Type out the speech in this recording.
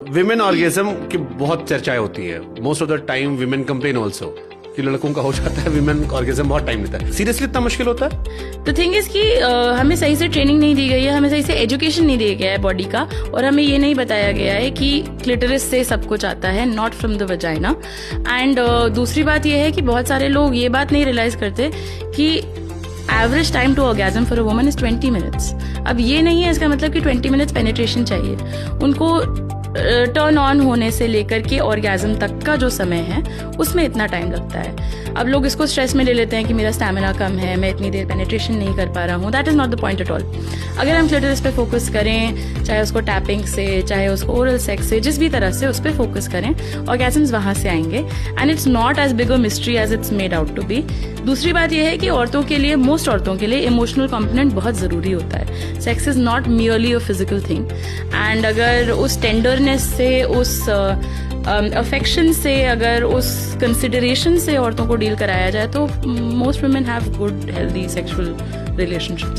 Women orgasm की बहुत चर्चाएं होती है। Most of the time women complain also कि लड़कों का हो जाता है, विमेन ऑर्गेजम बहुत टाइम लेता है। सीरियसली इतना मुश्किल होता है? द थिंग इज कि हमें सही से ट्रेनिंग नहीं दी गई है, हमें सही से एजुकेशन नहीं दिया गया है बॉडी का, और हमें ये नहीं बताया गया है कि क्लिटरिस से सब कुछ आता है, not from the vagina. And दूसरी बात यह है कि बहुत सारे लोग ये बात नहीं रियलाइज करते कि average time to orgasm for a woman is 20 minutes. अब ये नहीं है इसका मतलब कि 20 मिनट्स पेनिट्रेशन चाहिए, उनको टर्न ऑन होने से लेकर के ऑर्गेजम तक का जो समय है उसमें इतना टाइम लगता है। अब लोग इसको स्ट्रेस में ले लेते हैं कि मेरा स्टैमिना कम है, मैं इतनी देर पेनिट्रेशन नहीं कर पा रहा हूँ। That is not the point at all. अगर हम क्लिटरिस पे फोकस करें, चाहे उसको टैपिंग से, चाहे उसको ओरल सेक्स से, जिस भी तरह से उस पर फोकस करें, ऑर्गेजम्स वहां से आएंगे। And it's not as big a mystery as it's made out to be. दूसरी बात यह है कि औरतों के लिए, मोस्ट औरतों के लिए इमोशनल कंपोनेंट बहुत जरूरी होता है। Sex is not merely a physical thing. And अगर उस टेंडरनेस से, उस अफेक्शन से, अगर उस कंसिडरेशन से औरतों को डील कराया जाए तो most women have good healthy sexual relationships.